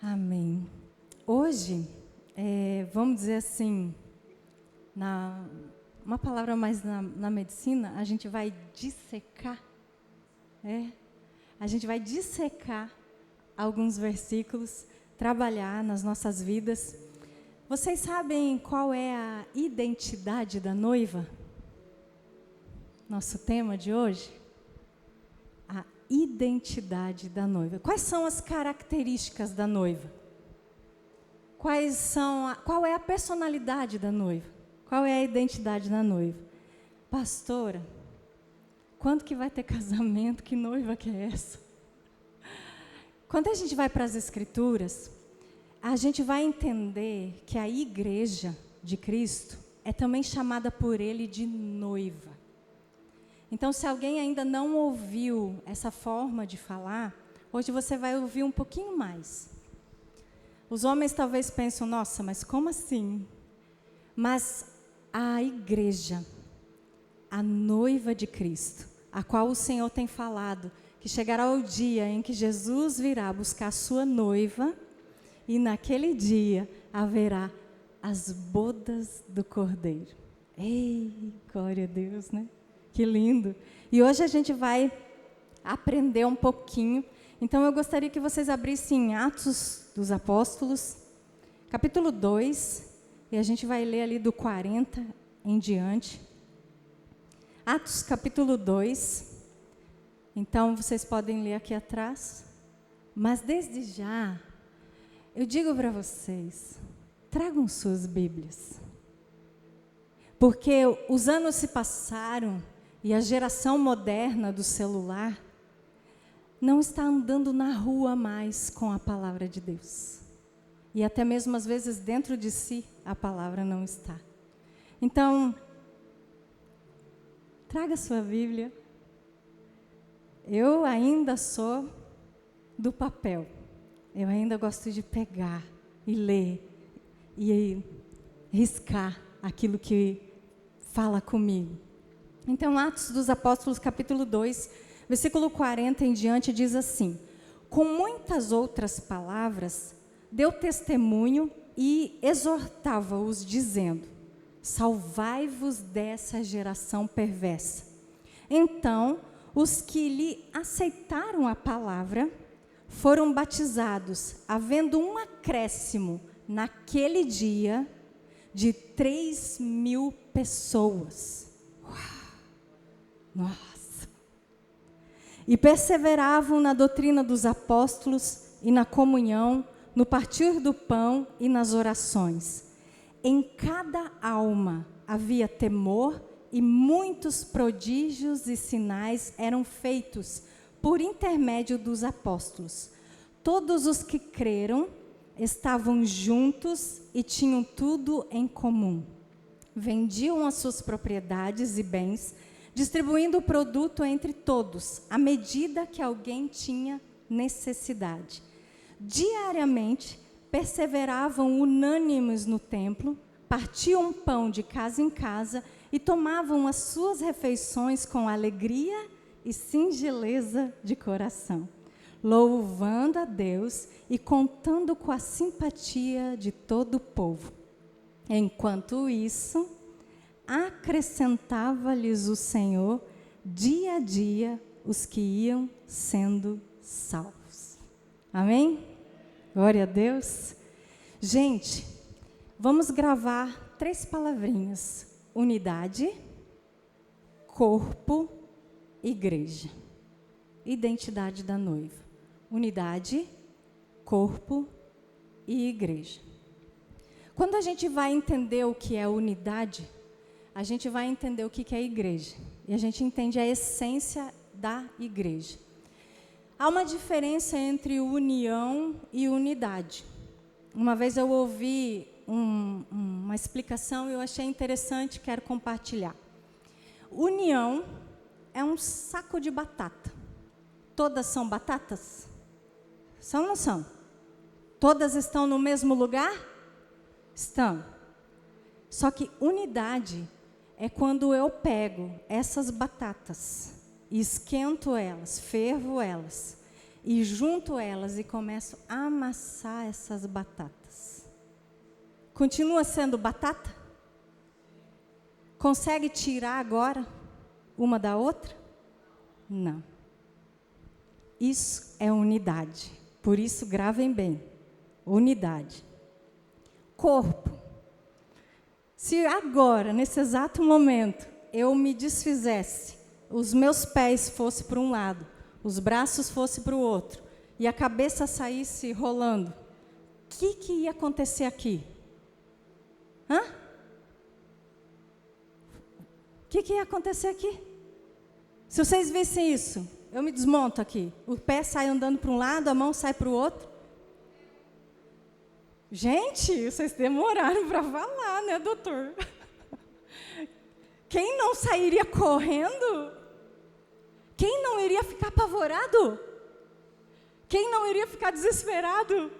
Amém. Hoje, vamos dizer assim, uma palavra mais na medicina, a gente vai dissecar, a gente vai dissecar alguns versículos, trabalhar nas nossas vidas. Vocês sabem qual é a identidade da noiva? Nosso tema de hoje? A identidade da noiva. Quais são as características da noiva? Qual é a personalidade da noiva? Qual é a identidade da noiva? Pastora, quando que vai ter casamento? Que noiva que é essa? Quando a gente vai para as Escrituras, a gente vai entender que a igreja de Cristo é também chamada por Ele de noiva. Então, se alguém ainda não ouviu essa forma de falar, hoje você vai ouvir um pouquinho mais. Os homens talvez pensam, nossa, mas como assim? Mas a igreja, a noiva de Cristo, a qual o Senhor tem falado, que chegará o dia em que Jesus virá buscar a sua noiva, e naquele dia haverá as bodas do Cordeiro. Ei, glória a Deus, né? Que lindo. E hoje a gente vai aprender um pouquinho. Então eu gostaria que vocês abrissem Atos dos Apóstolos, capítulo 2, e a gente vai ler ali do 40 em diante. Atos capítulo 2. Então vocês podem ler aqui atrás. Mas desde já, eu digo para vocês, tragam suas Bíblias. Porque os anos se passaram e a geração moderna do celular não está andando na rua mais com a palavra de Deus. E até mesmo às vezes dentro de si a palavra não está. Então, traga sua Bíblia. Eu ainda sou do papel. Eu ainda gosto de pegar e ler e riscar aquilo que fala comigo. Então, Atos dos Apóstolos, capítulo 2, versículo 40 em diante, diz assim: com muitas outras palavras, deu testemunho e exortava-os, dizendo: salvai-vos dessa geração perversa. Então, os que lhe aceitaram a palavra foram batizados, havendo um acréscimo naquele dia de 3.000 pessoas. Nossa! E perseveravam na doutrina dos apóstolos e na comunhão, no partir do pão e nas orações. Em cada alma havia temor e muitos prodígios e sinais eram feitos por intermédio dos apóstolos. Todos os que creram estavam juntos e tinham tudo em comum. Vendiam as suas propriedades e bens, distribuindo o produto entre todos, à medida que alguém tinha necessidade. Diariamente, perseveravam unânimes no templo, partiam pão de casa em casa e tomavam as suas refeições com alegria e singeleza de coração, louvando a Deus e contando com a simpatia de todo o povo. Enquanto isso, acrescentava-lhes o Senhor dia a dia os que iam sendo salvos. Amém? Glória a Deus. Gente, vamos gravar 3 palavrinhas: unidade, corpo, igreja. Identidade da noiva. Unidade, corpo e igreja. Quando a gente vai entender o que é unidade, a gente vai entender o que é igreja. E a gente entende a essência da igreja. Há uma diferença entre união e unidade. Uma vez eu ouvi uma explicação e eu achei interessante, quero compartilhar. União é um saco de batata. Todas são batatas? São ou não são? Todas estão no mesmo lugar? Estão. Só que unidade é quando eu pego essas batatas e esquento elas, fervo elas, e junto elas e começo a amassar essas batatas. Continua sendo batata? Consegue tirar agora uma da outra? Não. Isso é unidade. Por isso, gravem bem. Unidade. Corpo. Se agora, nesse exato momento, eu me desfizesse, os meus pés fossem para um lado, os braços fossem para o outro, e a cabeça saísse rolando, o que ia acontecer aqui? Hã? O que ia acontecer aqui? Se vocês vissem isso, eu me desmonto aqui. O pé sai andando para um lado, a mão sai para o outro. Gente, vocês demoraram para falar, né, doutor? Quem não sairia correndo? Quem não iria ficar apavorado? Quem não iria ficar desesperado?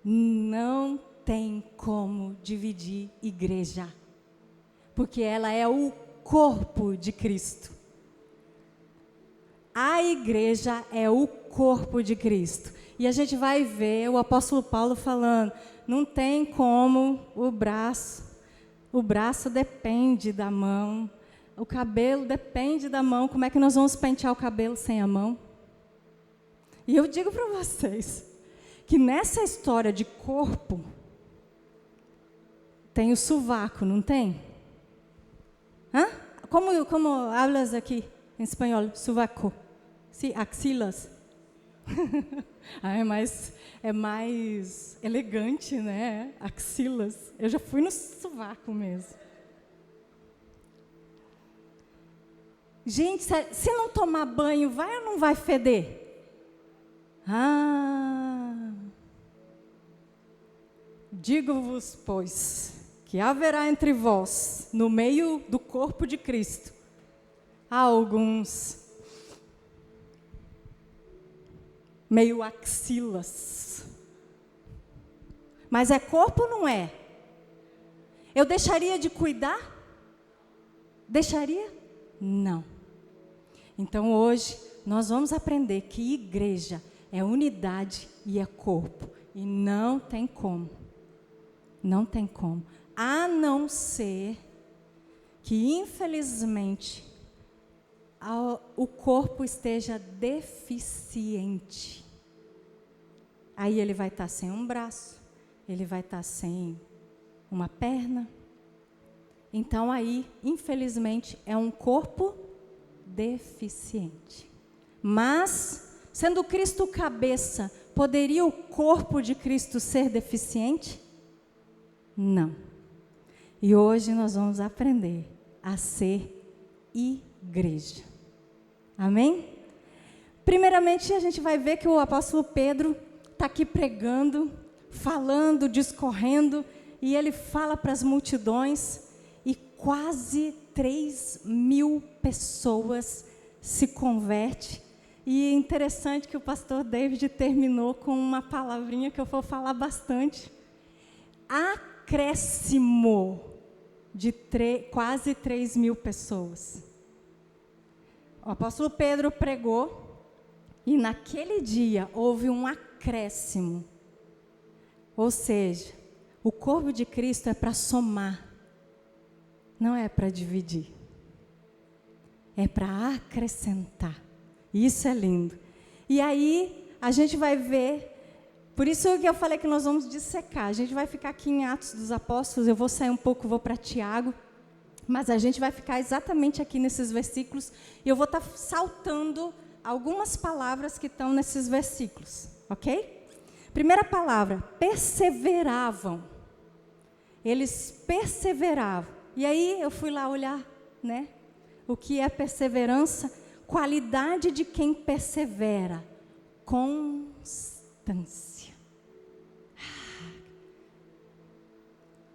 Não tem como dividir igreja, porque ela é o corpo de Cristo. A igreja é o corpo de Cristo. E a gente vai ver o apóstolo Paulo falando, não tem como o braço depende da mão, o cabelo depende da mão, como é que nós vamos pentear o cabelo sem a mão? E eu digo para vocês, que nessa história de corpo, tem o sovaco, não tem? Hã? Como hablas aqui em espanhol? Sovaco. Sim, axilas. É mais elegante, né? Axilas. Eu já fui no sovaco mesmo. Gente, se não tomar banho, vai ou não vai feder? Digo-vos, pois, que haverá entre vós, no meio do corpo de Cristo, alguns meio axilas. Mas é corpo ou não é? Eu deixaria de cuidar? Deixaria? Não. Então hoje nós vamos aprender que igreja é unidade e é corpo. E não tem como. Não tem como. A não ser que, infelizmente, o corpo esteja deficiente. Aí ele vai estar sem um braço, ele vai estar sem uma perna. Então aí, infelizmente, é um corpo deficiente. Mas, sendo Cristo cabeça, poderia o corpo de Cristo ser deficiente? Não. E hoje nós vamos aprender a ser igreja. Amém? Primeiramente, a gente vai ver que o apóstolo Pedro está aqui pregando, falando, discorrendo, e ele fala para as multidões, e quase 3.000 pessoas se convertem. E é interessante que o pastor David terminou com uma palavrinha que eu vou falar bastante. Acréscimo de quase 3.000 pessoas. O apóstolo Pedro pregou e naquele dia houve um acréscimo. Ou seja, o corpo de Cristo é para somar, não é para dividir. É para acrescentar. Isso é lindo. E aí a gente vai ver. Por isso que eu falei que nós vamos dissecar. A gente vai ficar aqui em Atos dos Apóstolos, eu vou sair um pouco, vou para Tiago, mas a gente vai ficar exatamente aqui nesses versículos, e eu vou estar saltando algumas palavras que estão nesses versículos, ok? Primeira palavra, perseveravam. Eles perseveravam. E aí eu fui lá olhar, né? O que é perseverança? Qualidade de quem persevera. Constância.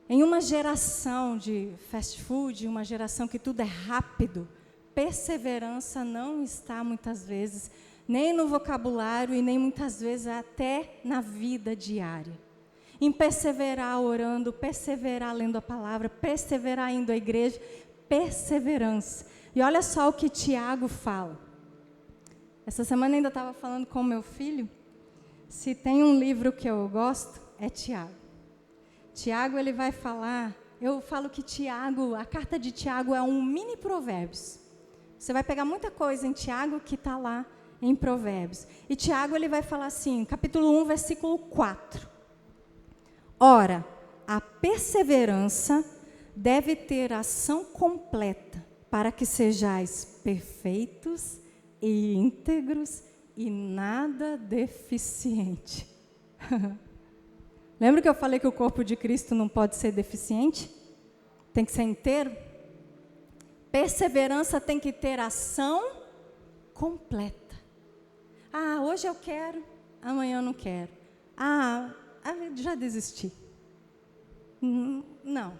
Em uma geração de fast food, uma geração que tudo é rápido, perseverança não está muitas vezes nem no vocabulário e nem muitas vezes até na vida diária. Em perseverar orando, perseverar lendo a palavra, perseverar indo à igreja, perseverança. E olha só o que Tiago fala. Essa semana ainda estava falando com meu filho, se tem um livro que eu gosto, é Tiago. Tiago, ele vai falar, eu falo que Tiago, a carta de Tiago é um mini provérbios. Você vai pegar muita coisa em Tiago que está lá em Provérbios. E Tiago, ele vai falar assim, capítulo 1, versículo 4. Ora, a perseverança deve ter ação completa, para que sejais perfeitos e íntegros e nada deficiente. Lembra que eu falei que o corpo de Cristo não pode ser deficiente? Tem que ser inteiro? Perseverança tem que ter ação completa. Ah, hoje eu quero, amanhã eu não quero. Ah, já desisti. Não.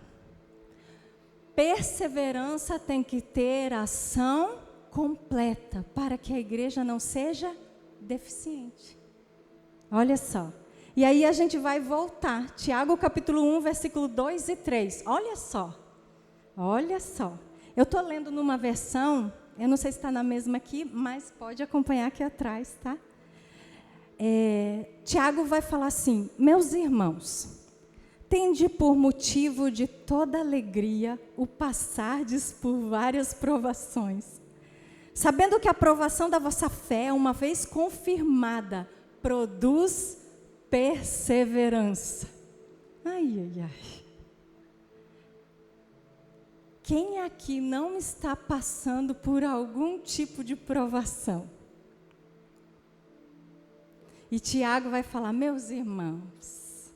Perseverança tem que ter ação completa, para que a igreja não seja deficiente. Olha só. E aí a gente vai voltar. Tiago capítulo 1, versículo 2 e 3. Olha só. Olha só. Eu estou lendo numa versão, eu não sei se está na mesma aqui, mas pode acompanhar aqui atrás, tá? Tiago vai falar assim: meus irmãos, tende por motivo de toda alegria o passardes por várias provações, sabendo que a provação da vossa fé, uma vez confirmada, produz perseverança. Ai, ai, ai. Quem aqui não está passando por algum tipo de provação? E Tiago vai falar: meus irmãos,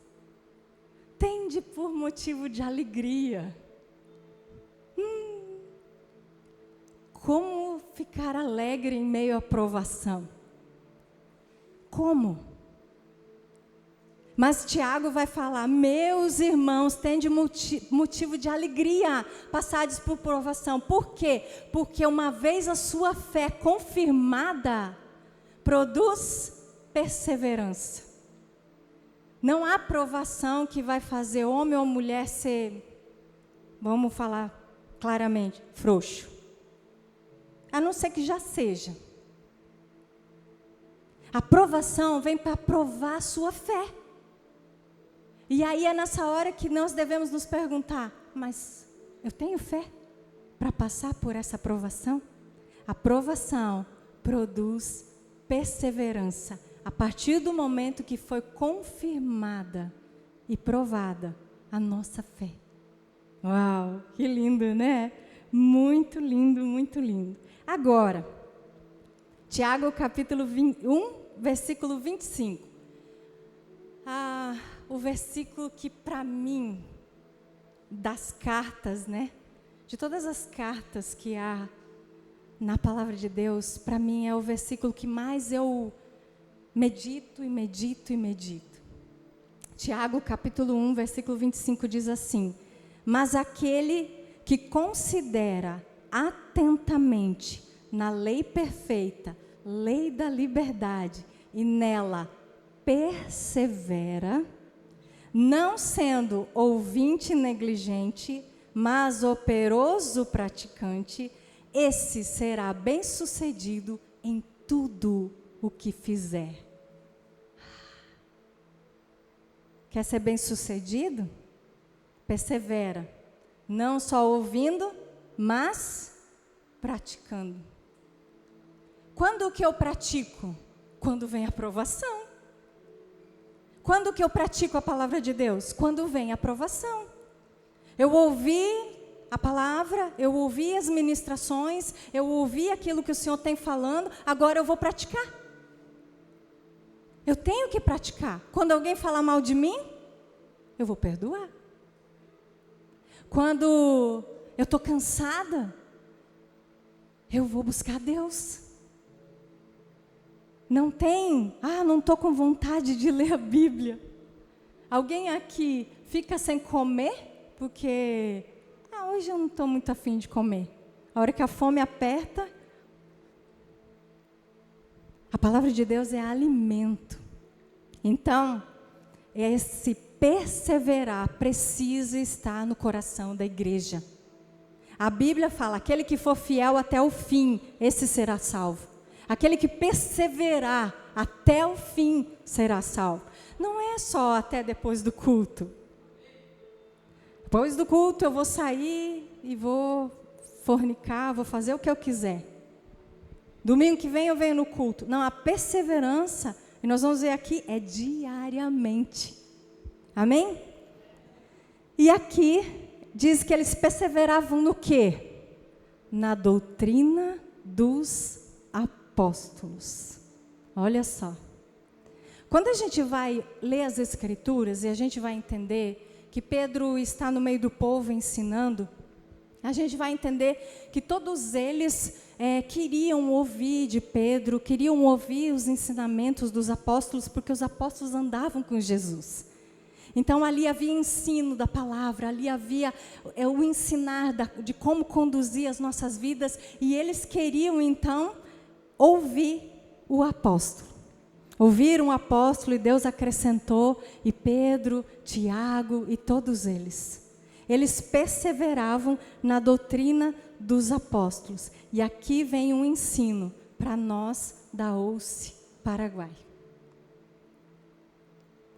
tende por motivo de alegria. Como ficar alegre em meio à provação? Como? Mas Tiago vai falar: meus irmãos, tende motivo de alegria, passardes por provação. Por quê? Porque uma vez a sua fé confirmada, produz perseverança. Não há provação que vai fazer homem ou mulher ser, vamos falar claramente, frouxo. A não ser que já seja. A provação vem para provar a sua fé. E aí é nessa hora que nós devemos nos perguntar: mas eu tenho fé para passar por essa provação? A provação produz perseverança a partir do momento que foi confirmada e provada a nossa fé. Uau, que lindo, né? Muito lindo, muito lindo. Agora, Tiago capítulo 1, versículo 25. O versículo que para mim, das cartas, né? De todas as cartas que há na palavra de Deus, para mim é o versículo que mais eu medito e medito e medito. Tiago capítulo 1, versículo 25 diz assim: mas aquele que considera atentamente na lei perfeita, lei da liberdade, e nela persevera, não sendo ouvinte negligente, mas operoso praticante, esse será bem-sucedido em tudo o que fizer. Quer ser bem-sucedido? Persevera. Não só ouvindo, mas praticando. Quando que eu pratico? Quando vem a provação. Quando que eu pratico a palavra de Deus? Quando vem a provação. Eu ouvi a palavra, eu ouvi as ministrações, eu ouvi aquilo que o Senhor tem falando, agora eu vou praticar. Eu tenho que praticar. Quando alguém falar mal de mim, eu vou perdoar. Quando eu estou cansada, eu vou buscar Deus. Não estou com vontade de ler a Bíblia. Alguém aqui fica sem comer porque hoje eu não estou muito afim de comer. A hora que a fome aperta, a palavra de Deus é alimento. Então, esse perseverar precisa estar no coração da igreja. A Bíblia fala: aquele que for fiel até o fim, esse será salvo. Aquele que perseverar até o fim será salvo. Não é só até depois do culto. Depois do culto eu vou sair e vou fornicar, vou fazer o que eu quiser. Domingo que vem eu venho no culto. Não, a perseverança, e nós vamos ver aqui, é diariamente. Amém? E aqui diz que eles perseveravam no quê? Na doutrina dos apóstolos. Olha só. Quando a gente vai ler as Escrituras e a gente vai entender que Pedro está no meio do povo ensinando, a gente vai entender que todos eles queriam ouvir de Pedro, queriam ouvir os ensinamentos dos apóstolos, porque os apóstolos andavam com Jesus. Então ali havia ensino da palavra, ali havia o ensinar de como conduzir as nossas vidas, e eles queriam então ouvir o apóstolo. Ouviram o apóstolo e Deus acrescentou, e Pedro, Tiago e todos eles. Eles perseveravam na doutrina dos apóstolos. E aqui vem um ensino para nós da OUCE Paraguai.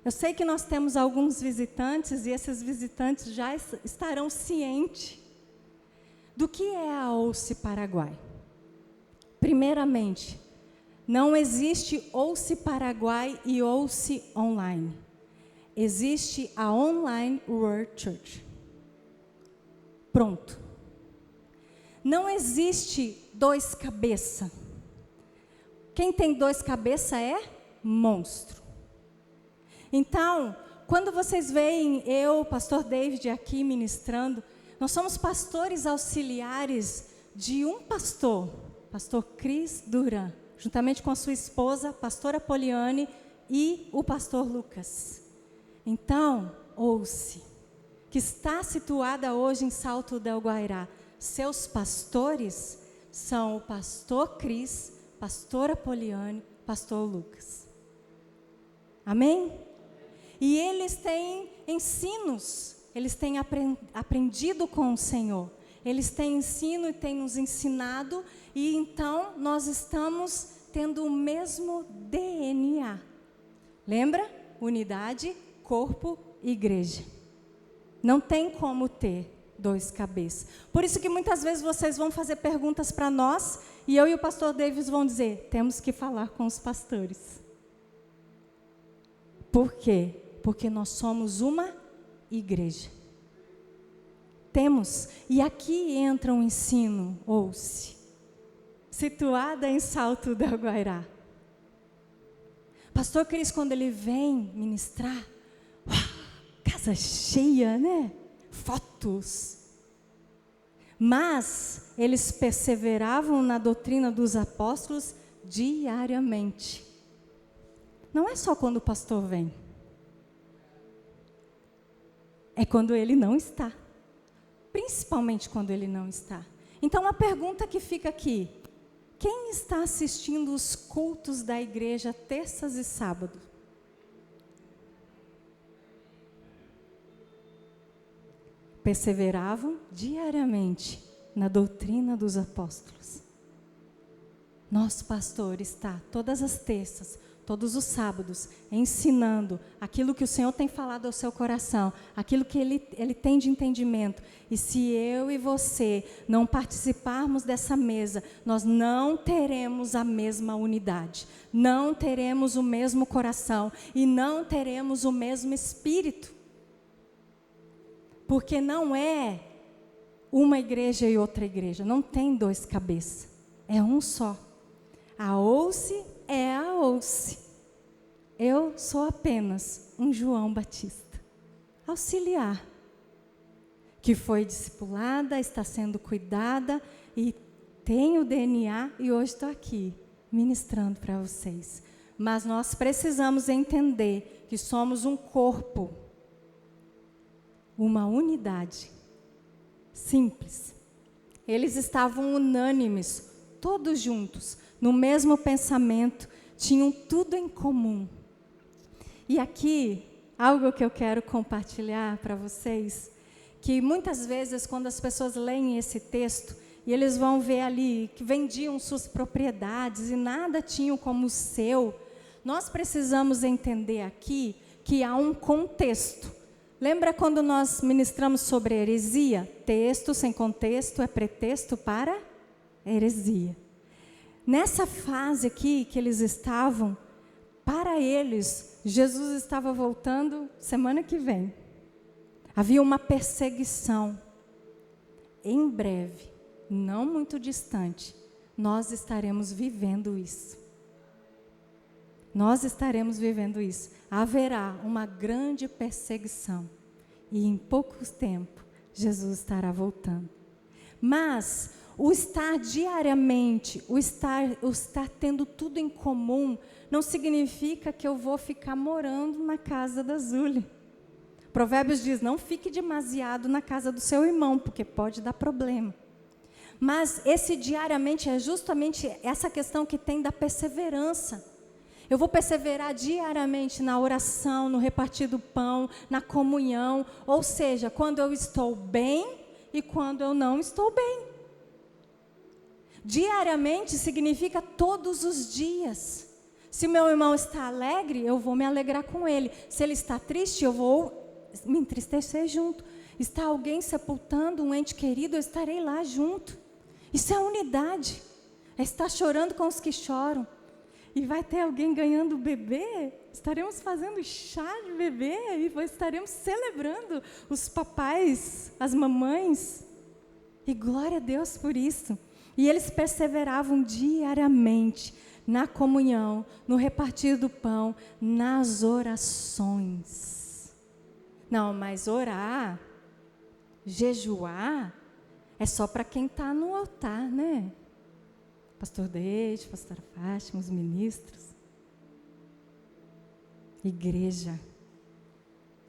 Eu sei que nós temos alguns visitantes e esses visitantes já estarão cientes do que é a OUCE Paraguai. Primeiramente, não existe OUCE Paraguai e OUCE Online. Existe a Online World Church. Pronto. Não existe dois cabeças. Quem tem dois cabeças é monstro. Então, quando vocês veem eu, pastor David, aqui ministrando, nós somos pastores auxiliares de um pastor, pastor Cris Duran, juntamente com a sua esposa, pastora Poliane, e o pastor Lucas. Então, ouça, que está situada hoje em Salto del Guairá. Seus pastores são o pastor Cris, pastora Poliane, pastor Lucas. Amém? E eles têm ensinos, eles têm aprendido com o Senhor. Eles têm ensino e têm nos ensinado, e então nós estamos tendo o mesmo DNA. Lembra? Unidade, corpo e igreja. Não tem como ter dois cabeças. Por isso que muitas vezes vocês vão fazer perguntas para nós, e eu e o pastor Davis vão dizer, temos que falar com os pastores. Por quê? Porque nós somos uma igreja. Temos, e aqui entra um ensino, ouça, situada em Salto del Guairá. Pastor Cris, quando ele vem ministrar, casa cheia, né? Fotos. Mas eles perseveravam na doutrina dos apóstolos diariamente. Não é só quando o pastor vem. É quando ele não está. Principalmente quando ele não está. Então a pergunta que fica aqui: quem está assistindo os cultos da igreja terças e sábados? Perseveravam diariamente na doutrina dos apóstolos. Nosso pastor está todas as terças, todos os sábados, ensinando aquilo que o Senhor tem falado ao seu coração, aquilo que ele tem de entendimento. E se eu e você não participarmos dessa mesa, nós não teremos a mesma unidade, não teremos o mesmo coração e não teremos o mesmo espírito. Porque não é uma igreja e outra igreja, não tem dois cabeças, é um só. A OUCE é a OUCE. Eu sou apenas um João Batista, auxiliar, que foi discipulada, está sendo cuidada e tem o DNA e hoje estou aqui ministrando para vocês. Mas nós precisamos entender que somos um corpo, uma unidade simples. Eles estavam unânimes, todos juntos, no mesmo pensamento, tinham tudo em comum. E aqui, algo que eu quero compartilhar para vocês, que muitas vezes quando as pessoas leem esse texto, e eles vão ver ali que vendiam suas propriedades e nada tinham como seu. Nós precisamos entender aqui que há um contexto. Lembra quando nós ministramos sobre heresia? Texto sem contexto é pretexto para heresia. Nessa fase aqui que eles estavam, para eles, Jesus estava voltando semana que vem. Havia uma perseguição. Em breve, não muito distante, nós estaremos vivendo isso. Nós estaremos vivendo isso. Haverá uma grande perseguição. E em pouco tempo, Jesus estará voltando. Mas o estar diariamente, o estar tendo tudo em comum, não significa que eu vou ficar morando na casa da Zuli. Provérbios diz, não fique demasiado na casa do seu irmão, porque pode dar problema. Mas esse diariamente é justamente essa questão que tem da perseverança. Eu vou perseverar diariamente na oração, no repartir do pão, na comunhão, ou seja, quando eu estou bem e quando eu não estou bem. Diariamente significa todos os dias. Se meu irmão está alegre, eu vou me alegrar com ele. Se ele está triste, eu vou me entristecer junto. Está alguém sepultando um ente querido, eu estarei lá junto. Isso é unidade. É estar chorando com os que choram. E vai ter alguém ganhando bebê, estaremos fazendo chá de bebê e estaremos celebrando os papais, as mamães. E glória a Deus por isso. E eles perseveravam diariamente na comunhão, no repartir do pão, nas orações. Não, mas orar, jejuar, é só para quem está no altar, né? Pastor Deide, pastora Fátima, os ministros. Igreja,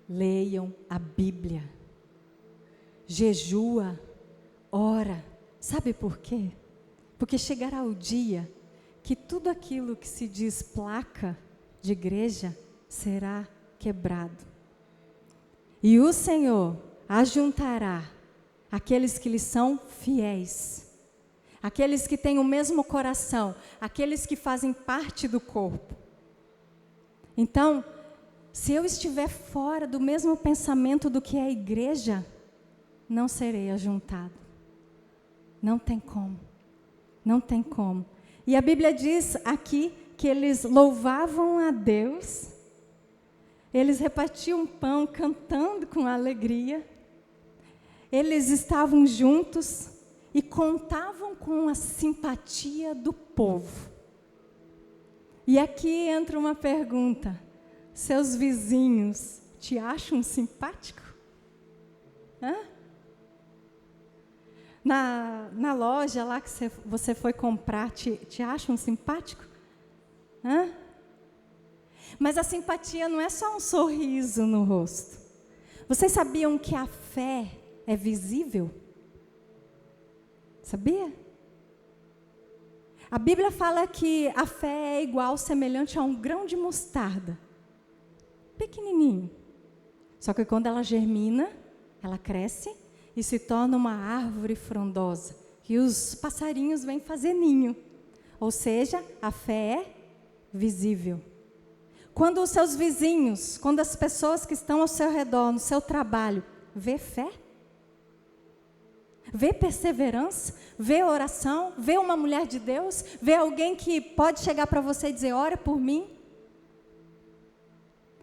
leiam a Bíblia. Jejua, ora. Sabe por quê? Porque chegará o dia que tudo aquilo que se diz placa de igreja será quebrado. E o Senhor ajuntará aqueles que lhe são fiéis. Aqueles que têm o mesmo coração, aqueles que fazem parte do corpo. Então, se eu estiver fora do mesmo pensamento do que é a igreja, não serei ajuntado. Não tem como. Não tem como. E a Bíblia diz aqui que eles louvavam a Deus, eles repartiam pão cantando com alegria, eles estavam juntos, e contavam com a simpatia do povo. E aqui entra uma pergunta. Seus vizinhos te acham simpático? Hã? Na loja lá que você foi comprar, te acham simpático? Hã? Mas a simpatia não é só um sorriso no rosto. Vocês sabiam que a fé é visível? Sabia? A Bíblia fala que a fé é igual, semelhante a um grão de mostarda. Pequenininho. Só que quando ela germina, ela cresce e se torna uma árvore frondosa. Que os passarinhos vêm fazer ninho. Ou seja, a fé é visível. Quando os seus vizinhos, quando as pessoas que estão ao seu redor, no seu trabalho, vê fé, vê perseverança, vê oração, vê uma mulher de Deus, vê alguém que pode chegar para você e dizer, ora por mim.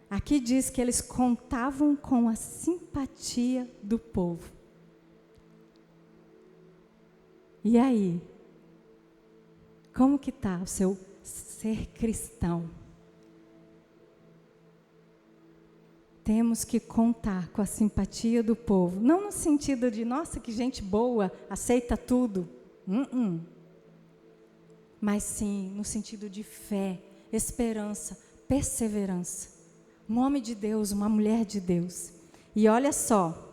Aqui diz que eles contavam com a simpatia do povo. E aí? Como que está o seu ser cristão? Temos que contar com a simpatia do povo. Não no sentido de, nossa, que gente boa, aceita tudo. Mas sim, no sentido de fé, esperança, perseverança. Um homem de Deus, uma mulher de Deus. E olha só,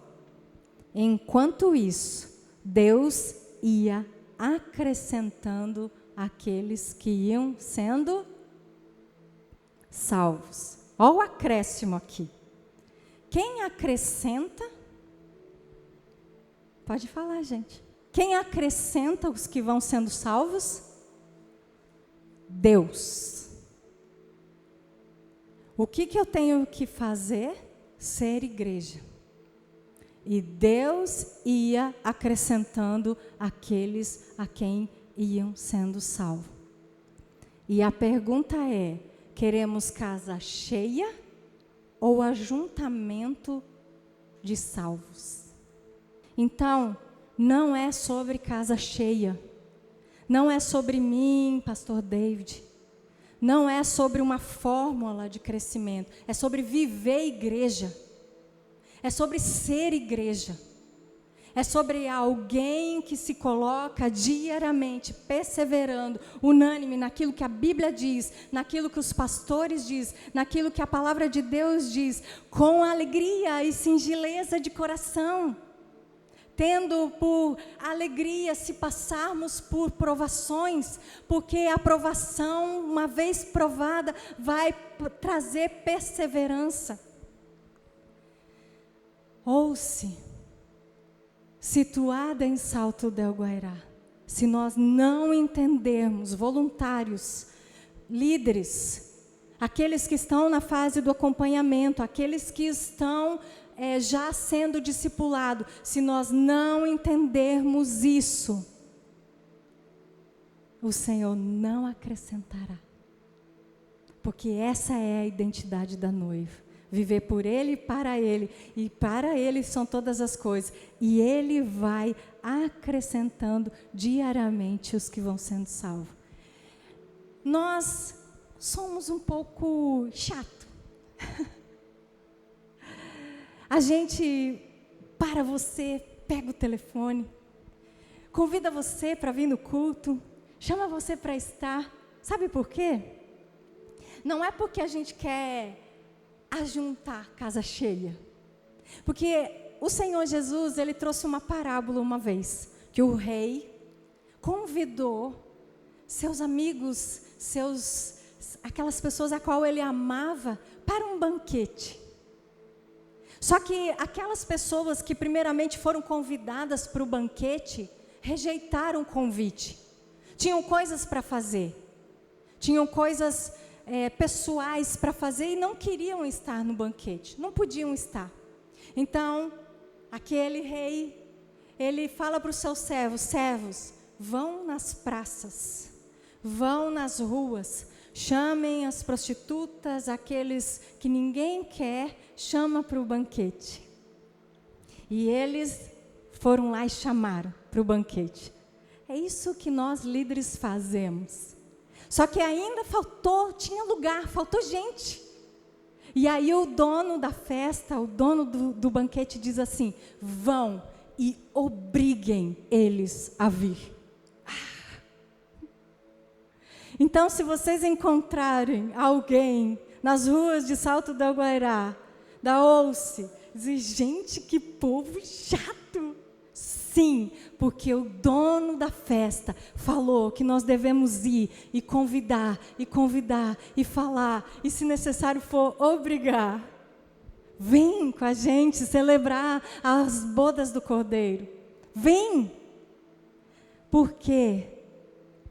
enquanto isso, Deus ia acrescentando aqueles que iam sendo salvos. Olha o acréscimo aqui. Quem acrescenta? Pode falar, gente. Quem acrescenta os que vão sendo salvos? Deus. O que eu tenho que fazer? Ser igreja. E Deus ia acrescentando aqueles a quem iam sendo salvos. E a pergunta é: queremos casa cheia ou ajuntamento de salvos? Então, não é sobre casa cheia. Não é sobre mim, pastor David. Não é sobre uma fórmula de crescimento. É sobre viver igreja. É sobre ser igreja. É sobre alguém que se coloca diariamente, perseverando, unânime naquilo que a Bíblia diz, naquilo que os pastores dizem, naquilo que a palavra de Deus diz, com alegria e singeleza de coração. Tendo por alegria se passarmos por provações, porque a provação, uma vez provada, vai trazer perseverança. Ouça, situada em Salto del Guairá, se nós não entendermos, voluntários, líderes, aqueles que estão na fase do acompanhamento, aqueles que estão já sendo discipulados, se nós não entendermos isso, o Senhor não acrescentará. Porque essa é a identidade da noiva. Viver por Ele e para Ele são todas as coisas. E Ele vai acrescentando diariamente os que vão sendo salvos. Nós somos um pouco chato. A gente para você, pega o telefone, convida você para vir no culto, chama você para estar. Sabe por quê? Não é porque a gente quer ajuntar casa cheia. Porque o Senhor Jesus, Ele trouxe uma parábola uma vez, que o rei convidou seus amigos, aquelas pessoas a qual ele amava, para um banquete. Só que aquelas pessoas que primeiramente foram convidadas para o banquete, rejeitaram o convite. Tinham coisas para fazer. Tinham coisas pessoais para fazer e não queriam estar no banquete. Não podiam estar. Então, aquele rei, ele fala para os seus servos, vão nas praças, vão nas ruas, chamem as prostitutas, aqueles que ninguém quer, chama para o banquete. E eles foram lá e chamaram para o banquete. É isso que nós líderes fazemos. Só que ainda tinha lugar, faltou gente. E aí o dono da festa, o dono do banquete diz assim, vão e obriguem eles a vir. Então, se vocês encontrarem alguém nas ruas de Salto del Guairá, da Ouce, dizem, gente, que povo chato. Sim, porque o dono da festa falou que nós devemos ir e convidar, e falar, e se necessário for, obrigar. Vem com a gente celebrar as bodas do Cordeiro. Vem! Por quê?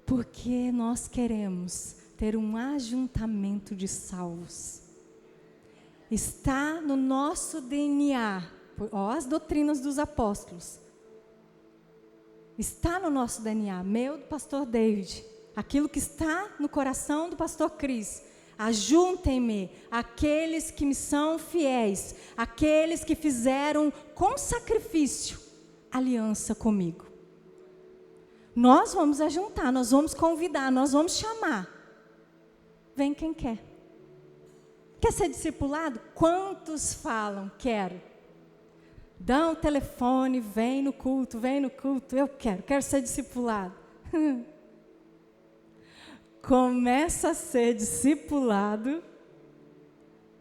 Porque nós queremos ter um ajuntamento de salvos. Está no nosso DNA, as doutrinas dos apóstolos. Está no nosso DNA, meu, do pastor David, aquilo que está no coração do pastor Cris. Ajuntem-me aqueles que me são fiéis, aqueles que fizeram com sacrifício aliança comigo. Nós vamos ajuntar, nós vamos convidar, nós vamos chamar. Vem quem quer. Quer ser discipulado? Quantos falam, quero? Dá um telefone, vem no culto, eu quero ser discipulado. Começa a ser discipulado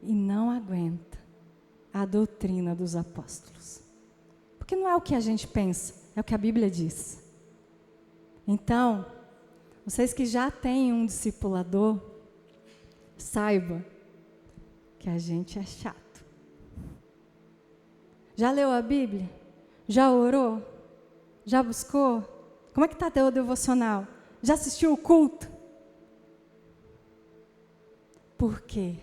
e não aguenta a doutrina dos apóstolos. Porque não é o que a gente pensa, é o que a Bíblia diz. Então, vocês que já têm um discipulador, saiba que a gente é chato. Já leu a Bíblia? Já orou? Já buscou? Como é que está teu devocional? Já assistiu o culto? Por quê?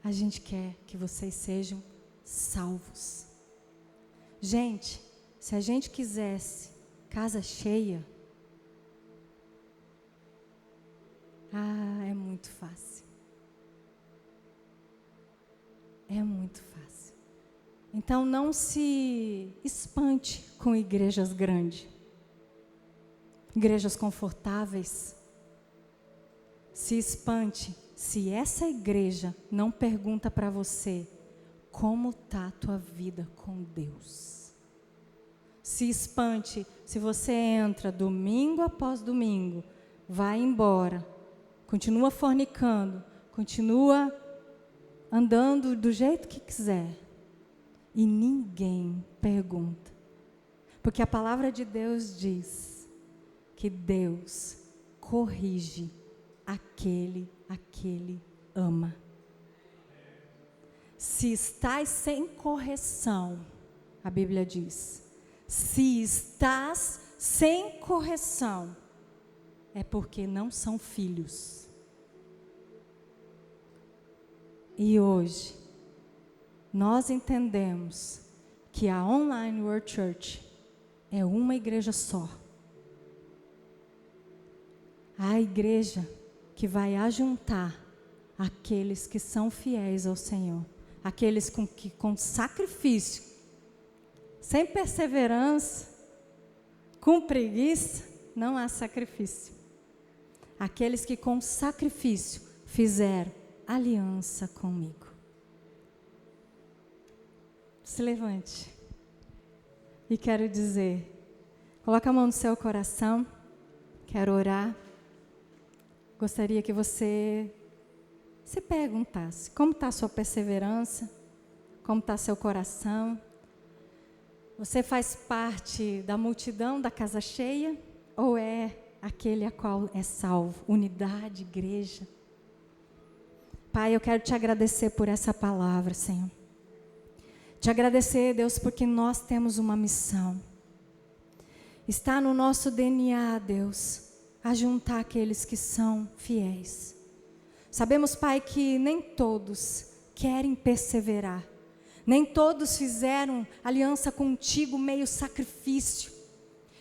A gente quer que vocês sejam salvos. Gente, se a gente quisesse casa cheia, é muito fácil. É muito fácil. Então não se espante com igrejas grandes, igrejas confortáveis. Se espante se essa igreja não pergunta para você como está a tua vida com Deus. Se espante se você entra domingo após domingo, vai embora, continua fornicando, continua andando do jeito que quiser e ninguém pergunta. Porque a palavra de Deus diz que Deus corrige aquele a que Ele ama. Se estás sem correção, a Bíblia diz, se estás sem correção, é porque não são filhos. E hoje, nós entendemos que a Online World Church é uma igreja só. A igreja que vai ajuntar aqueles que são fiéis ao Senhor, aqueles que com sacrifício, sem perseverança, com preguiça, não há sacrifício. Aqueles que com sacrifício fizeram aliança comigo. Se levante. E quero dizer, coloca a mão no seu coração, quero orar. Gostaria que você se perguntasse, como está a sua perseverança? Como está seu coração? Você faz parte da multidão da casa cheia? Ou é aquele a qual é salvo? Unidade, igreja. Pai, eu quero te agradecer por essa palavra, Senhor. Te agradecer, Deus, porque nós temos uma missão. Está no nosso DNA, Deus, ajuntar aqueles que são fiéis. Sabemos, Pai, que nem todos querem perseverar. Nem todos fizeram aliança contigo, meio sacrifício.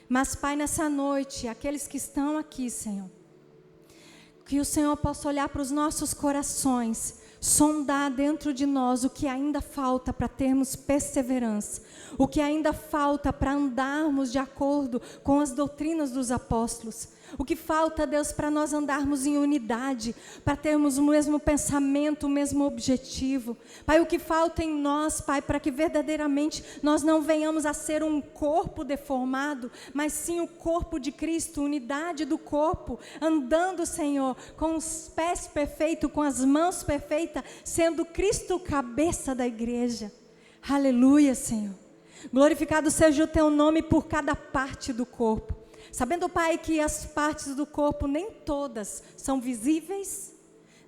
Mas, Pai, nessa noite, aqueles que estão aqui, Senhor, que o Senhor possa olhar para os nossos corações, sondar dentro de nós o que ainda falta para termos perseverança, o que ainda falta para andarmos de acordo com as doutrinas dos apóstolos, o que falta, Deus, para nós andarmos em unidade, para termos o mesmo pensamento, o mesmo objetivo. Pai, o que falta em nós, Pai, para que verdadeiramente nós não venhamos a ser um corpo deformado, mas sim o corpo de Cristo, unidade do corpo, andando, Senhor, com os pés perfeitos, com as mãos perfeitas, sendo Cristo o cabeça da igreja. Aleluia, Senhor. Glorificado seja o teu nome por cada parte do corpo. Sabendo, Pai, que as partes do corpo nem todas são visíveis,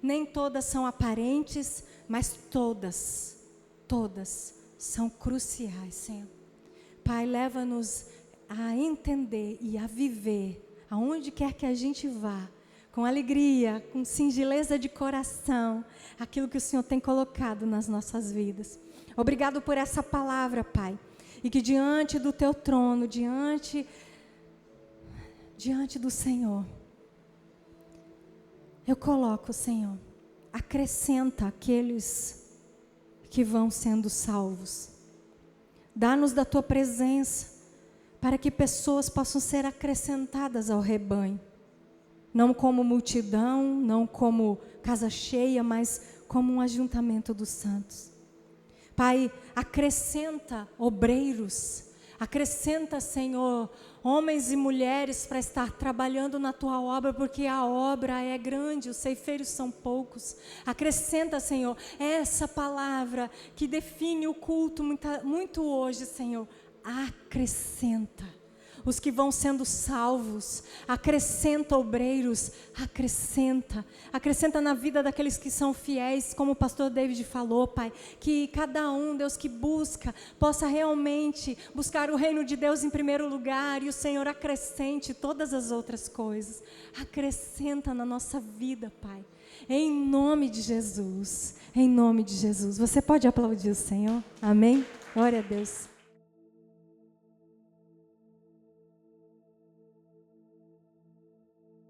nem todas são aparentes, mas todas são cruciais, Senhor. Pai, leva-nos a entender e a viver, aonde quer que a gente vá, com alegria, com singeleza de coração, aquilo que o Senhor tem colocado nas nossas vidas. Obrigado por essa palavra, Pai, e que diante do teu trono, diante do Senhor, eu coloco, Senhor, acrescenta aqueles que vão sendo salvos. Dá-nos da tua presença, para que pessoas possam ser acrescentadas ao rebanho. Não como multidão, não como casa cheia, mas como um ajuntamento dos santos. Pai, acrescenta obreiros, acrescenta, Senhor, homens e mulheres para estar trabalhando na tua obra, porque a obra é grande, os ceifeiros são poucos. Acrescenta, Senhor, essa palavra que define o culto muito hoje, Senhor. Acrescenta os que vão sendo salvos, acrescenta obreiros, acrescenta na vida daqueles que são fiéis, como o pastor David falou, Pai, que cada um, Deus, que busca, possa realmente buscar o reino de Deus em primeiro lugar, e o Senhor acrescente todas as outras coisas, acrescenta na nossa vida, Pai, em nome de Jesus, você pode aplaudir o Senhor, amém? Glória a Deus.